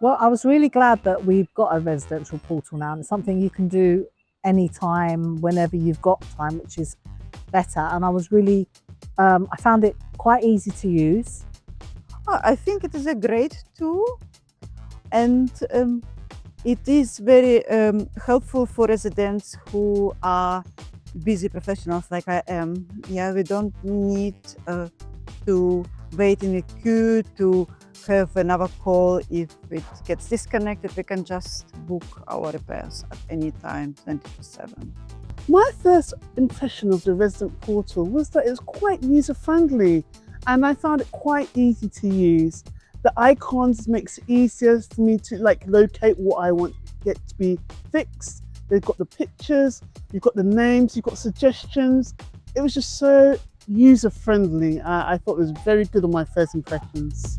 Well, I was really glad that we've got a residential portal now, and it's something you can do anytime, whenever you've got time, which is better. And I was really, I found it quite easy to use. I think it is a great tool, and it is very helpful for residents who are busy professionals like I am. Yeah, we don't need to wait in a queue to have another call. If it gets disconnected, we can just book our repairs at any time, 24/7. My first impression of the resident portal was that it was quite user-friendly and I found it quite easy to use. The icons makes it easier for me to locate what I want to get to be fixed. They've got the pictures, you've got the names, you've got suggestions. It was just so user-friendly. I thought it was very good on my first impressions.